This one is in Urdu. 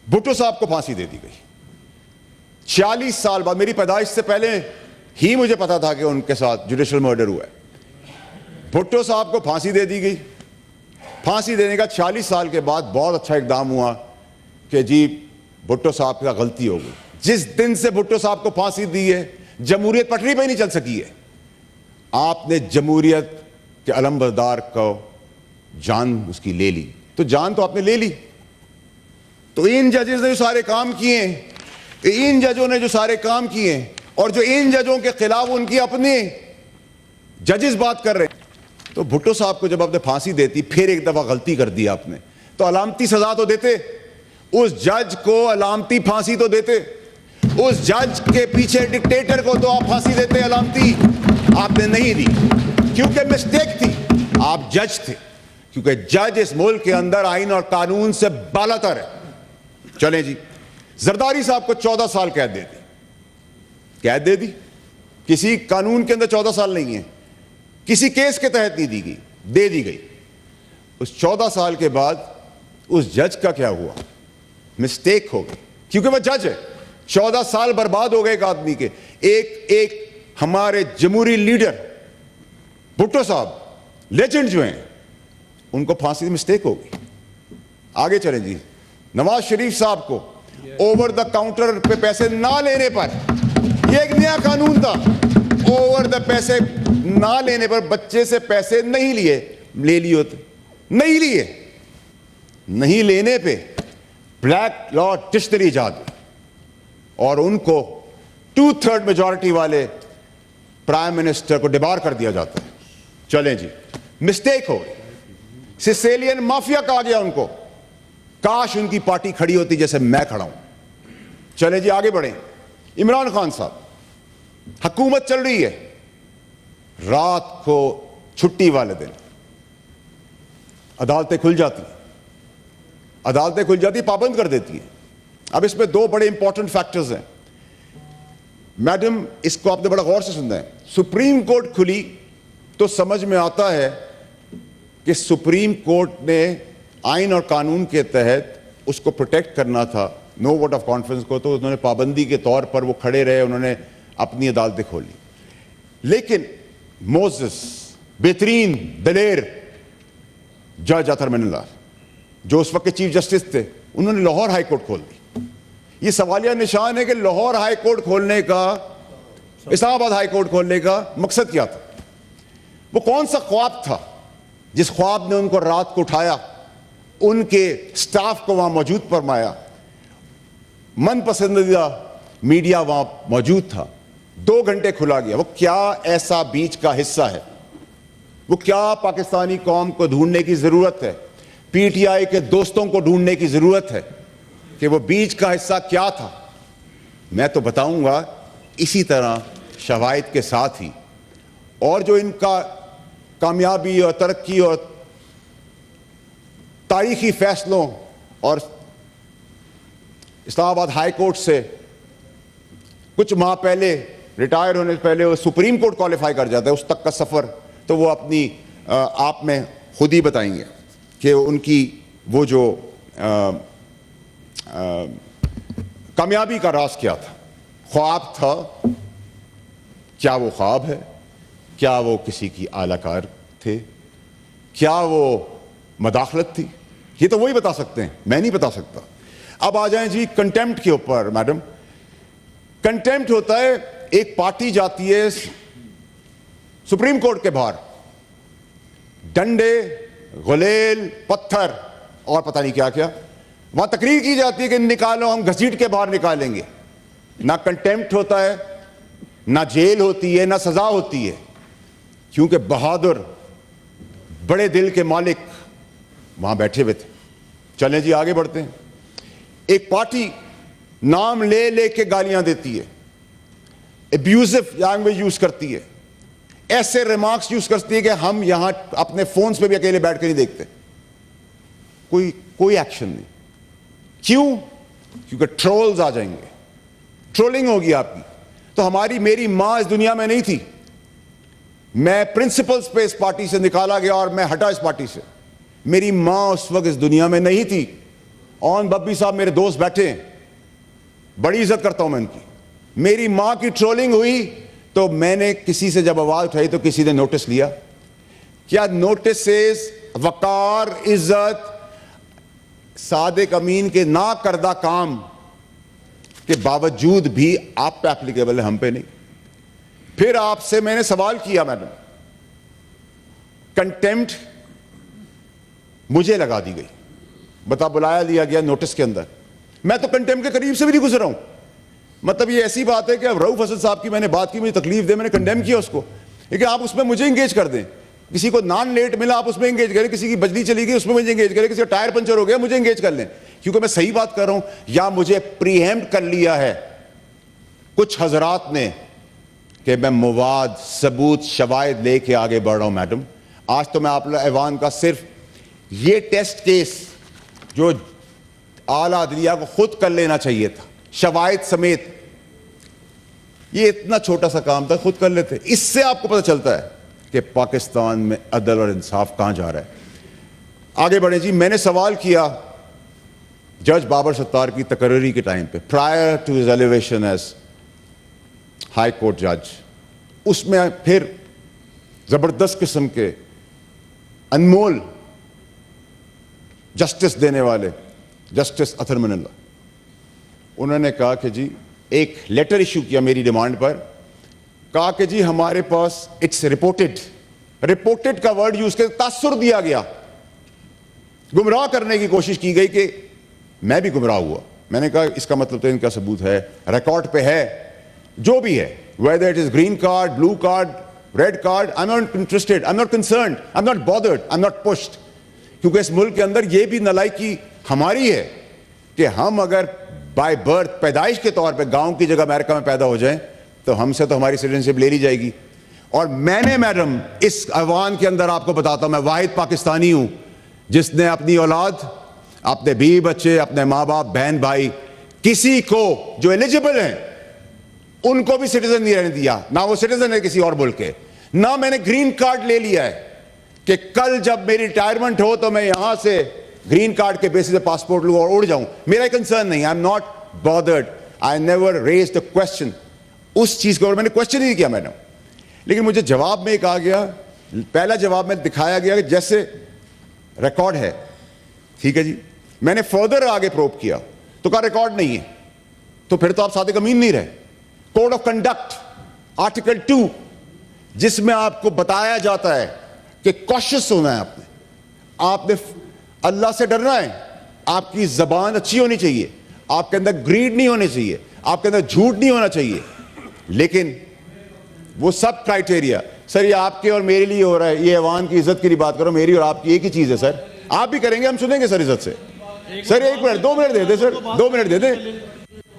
بھٹو صاحب کو پھانسی دے دی گئی 46 سال بعد. میری پیدائش سے پہلے ہی مجھے پتا تھا کہ ان کے ساتھ جوڈیشل مرڈر ہوا ہے. بھٹو صاحب کو پھانسی دے دی گئی. پھانسی دینے کا 46 سال کے بعد بہت اچھا اقدام ہوا کہ جی بھٹو صاحب کا غلطی ہو گئی. جس دن سے بھٹو صاحب کو پھانسی دی ہے جمہوریت پٹری پہ نہیں چل سکی ہے. آپ نے جمہوریت کے علم بردار کو جان اس کی لے لی, تو جان تو آپ نے لے لی. تو ان ججز نے جو سارے کام کیے ہیں, ان ججوں نے جو سارے کام کیے ہیں, اور جو ان ججوں کے خلاف ان کی اپنے ججز بات کر رہے ہیں, تو بھٹو صاحب کو جب آپ نے پھانسی دیتی, پھر ایک دفعہ غلطی کر دی آپ نے, تو علامتی سزا تو دیتے. اس جج کو علامتی پھانسی تو دیتے. اس جج کے پیچھے ڈکٹیٹر کو تو آپ پھانسی دیتے علامتی. آپ نے نہیں دی کیونکہ مسٹیک تھی. آپ جج تھے, کیونکہ جج اس ملک کے اندر آئین اور قانون سے بالاتر ہے. چلیں جی, زرداری صاحب کو 14 سال قید دے دی. قید دے دی, کسی قانون کے اندر 14 سال نہیں ہے, کسی کیس کے تحت نہیں دی گئی, دے دی گئی. اس 14 سال کے بعد اس جج کا کیا ہوا؟ مسٹیک ہو گئی, کیونکہ وہ جج ہے. 14 سال برباد ہو گئے ایک آدمی کے. ایک ہمارے جمہوری لیڈر بھٹو صاحب لیجنڈ جو ہیں, ان کو پھانسی مسٹیک ہو گئی. آگے چلیں جی. نواز شریف صاحب کو اوور دا کاؤنٹر پہ پیسے نہ لینے پر, یہ ایک نیا قانون تھا, اوور دا پیسے نہ لینے پر بچے سے پیسے نہیں لیے, لے لیے ہوتے نہیں لیے, نہیں لینے پہ بلیک لا ڈکشنری ایجاد, اور ان کو 2/3 میجورٹی والے پرائم منسٹر کو ڈبار کر دیا جاتا ہے. چلیں جی, مسٹیک ہو گئی. سیسیلین مافیا کہا گیا ان کو. کاش ان کی پارٹی کھڑی ہوتی جیسے میں کھڑا ہوں. چلیں جی آگے بڑھیں. عمران خان صاحب, حکومت چل رہی ہے, رات کو چھٹی والے دن عدالتیں کھل جاتی ہیں, عدالتیں کھل جاتی, پابند کر دیتی ہیں. اب اس میں 2 بڑے امپورٹنٹ فیکٹرز ہیں میڈم, اس کو آپ نے بڑا غور سے سننا ہے. سپریم کورٹ کھلی تو سمجھ میں آتا ہے کہ سپریم کورٹ نے آئین اور قانون کے تحت اس کو پروٹیکٹ کرنا تھا, نو ووٹ آف کانفیڈنس کو, تو انہوں نے پابندی کے طور پر وہ کھڑے رہے, انہوں نے اپنی عدالتیں کھولی. لیکن موزس, بہترین دلیر جج اطہر من اللہ, جو اس وقت کے چیف جسٹس تھے, انہوں نے لاہور ہائی کورٹ کھول دی. یہ سوالیہ نشان ہے کہ لاہور ہائی کورٹ کھولنے کا, اسلام آباد ہائی کورٹ کھولنے کا مقصد کیا تھا؟ وہ کون سا خواب تھا جس خواب نے ان کو رات کو اٹھایا, ان کے سٹاف کو وہاں موجود فرمایا, من پسندیدہ میڈیا وہاں موجود تھا, 2 گھنٹے کھلا گیا. وہ کیا ایسا بیچ کا حصہ ہے, وہ کیا پاکستانی قوم کو ڈھونڈنے کی ضرورت ہے, پی ٹی آئی کے دوستوں کو ڈھونڈنے کی ضرورت ہے کہ وہ بیچ کا حصہ کیا تھا؟ میں تو بتاؤں گا اسی طرح شواہد کے ساتھ ہی. اور جو ان کا کامیابی اور ترقی اور تاریخی فیصلوں اور اسلام آباد ہائی کورٹ سے کچھ ماہ پہلے ریٹائر ہونے سے پہلے وہ سپریم کورٹ کوالیفائی کر جاتا ہے, اس تک کا سفر تو وہ اپنی آپ میں خود ہی بتائیں گے کہ ان کی وہ جو کامیابی کا راز کیا تھا. خواب تھا, کیا وہ خواب ہے؟ کیا وہ کسی کی اعلی کار تھے؟ کیا وہ مداخلت تھی؟ یہ تو وہی بتا سکتے ہیں, میں نہیں بتا سکتا. اب آ جائیں جی کنٹیمپٹ کے اوپر. میڈم, کنٹیمپٹ ہوتا ہے, ایک پارٹی جاتی ہے سپریم کورٹ کے باہر, ڈنڈے, غلیل, پتھر اور پتہ نہیں کیا کیا, وہاں تقریر کی جاتی ہے کہ نکالو, ہم گھسیٹ کے باہر نکالیں گے. نہ کنٹیمپٹ ہوتا ہے, نہ جیل ہوتی ہے, نہ سزا ہوتی ہے, کیونکہ بہادر بڑے دل کے مالک وہاں بیٹھے ہوئے تھے. چلیں جی آگے بڑھتے ہیں. ایک پارٹی نام لے لے کے گالیاں دیتی ہے, ابیوزو لینگویج یوز کرتی ہے, ایسے ریمارکس یوز کرتی ہے کہ ہم یہاں اپنے فونز پہ بھی اکیلے بیٹھ کے نہیں دیکھتے. کوئی ایکشن نہیں. کیوں؟ کیونکہ ٹرولز آ جائیں گے, ٹرولنگ ہوگی آپ کی. تو میری ماں اس دنیا میں نہیں تھی, میں پرنسپلز پہ اس پارٹی سے نکالا گیا اور میں ہٹا اس پارٹی سے. میری ماں اس وقت اس دنیا میں نہیں تھی اون ببی صاحب میرے دوست بیٹھے ہیں, بڑی عزت کرتا ہوں میں ان کی. میری ماں کی ٹرولنگ ہوئی تو میں نے کسی سے جب آواز اٹھائی تو کسی نے نوٹس لیا. کیا نوٹسز وقار, عزت, صادق امین کے نا کردہ کام کے باوجود بھی آپ پہ اپلیکیبل ہے, ہم پہ نہیں. پھر آپ سے میں نے سوال کیا میڈم, کنٹیمپٹ مجھے لگا دی گئی, بتا بلایا دیا گیا نوٹس کے اندر. میں تو کنٹیمپٹ کے قریب سے بھی نہیں گزرا ہوں. مطلب یہ ایسی بات ہے کہ اب رؤوف اسد صاحب کی میں نے بات کی, مجھے تکلیف دے, میں نے کنڈیم کیا اس کو, لیکن آپ اس میں مجھے انگیج کر دیں. کسی کو نان لیٹ ملا آپ اس میں انگیج کریں, کسی کی بجلی چلی گئی اس میں مجھے انگیج کریں, کسی کا ٹائر پنچر ہو گیا مجھے انگیج کر لیں, کیونکہ میں صحیح بات کر رہا ہوں. یا مجھے پریمپٹ کر لیا ہے کچھ حضرات نے کہ میں مواد, ثبوت, شواہد لے کے آگے بڑھ رہا ہوں. میڈم آج تو میں آپ ایوان کا صرف یہ ٹیسٹ کیس جو اعلیٰ عدلیہ کو خود کر لینا چاہیے تھا شواہد سمیت, یہ اتنا چھوٹا سا کام تھا, خود کر لیتے. اس سے آپ کو پتہ چلتا ہے کہ پاکستان میں عدل اور انصاف کہاں جا رہا ہے. آگے بڑھیں جی. میں نے سوال کیا جج بابر ستار کی تقرری کے ٹائم پہ, prior to his elevation as high court جج. اس میں پھر زبردست قسم کے انمول جسٹس دینے والے جسٹس اطہر من اللہ, انہوں نے کہا کہ جی ایک لیٹر ایشو کیا میری ڈیمانڈ پر, کہا کہ جی ہمارے پاس اٹس رپورٹڈ کا ورڈ یوز کر تاثر دیا گیا, گمراہ کرنے کی کوشش کی گئی کہ میں بھی گمراہ ہوا. میں نے کہا اس کا مطلب تو ان کا ثبوت ہے, ریکارڈ پہ ہے, جو بھی ہے, whether it is green card, blue card, red card, I'm not interested, I'm not concerned, I'm not bothered, I'm not pushed. کیونکہ اس ملک کے اندر یہ بھی نالائکی ہماری ہے کہ ہم اگر بائی برتھ, پیدائش کے طور پہ گاؤں کی جگہ امریکہ میں پیدا ہو جائیں تو ہم سے تو ہماری سٹیزنشپ لے لی جائے گی. اور میں نے میڈم اس ایوان کے اندر آپ کو بتاتا ہوں, میں واحد پاکستانی ہوں جس نے اپنی اولاد, اپنے بیوی بچے, اپنے ماں باپ, بہن بھائی, کسی کو جو ایلیجیبل ہیں ان کو بھی سٹیزن نہیں رہنے دیا. نہ وہ سٹیزن ہے کسی اور ملک کے, نہ میں نے گرین کارڈ لے لیا ہے کہ کل جب میری ریٹائرمنٹ ہو تو میں یہاں سے گرین کارڈ کے بیسس پہ پاسپورٹ لوں اور اڑ جاؤں. میرا کنسرن نہیں, I am not bothered, I never raised a question. اس چیز کو میں نے کوشچن نہیں کیا میڈم. لیکن مجھے جواب میں کہا گیا, پہلا جواب میں دکھایا گیا کہ جیسے ریکارڈ ہے, ٹھیک ہے جی. میں نے فردر آگے پروب کیا تو کہا ریکارڈ نہیں ہے, تو پھر تو آپ صادق امین نہیں رہے. کوڈ آف کنڈکٹ آرٹیکل 2 جس میں آپ کو بتایا جاتا ہے کہ کوشش ہونا ہے, آپ نے اللہ سے ڈرنا ہے, آپ کی زبان اچھی ہونی چاہیے, آپ کے اندر گریڈ نہیں ہونے چاہیے, آپ کے اندر جھوٹ نہیں ہونا چاہیے. لیکن وہ سب کرائٹیریا, سر یہ آپ کے اور میرے لیے ہو رہا ہے, یہ ایوان کی عزت کی بات کرو, میری اور آپ کی ایک ہی چیز ہے سر. آپ بھی کریں گے, ہم سنیں گے سر عزت سے. سر 1 منٹ 2 منٹ دے دیں, سر 2 منٹ دے دیں.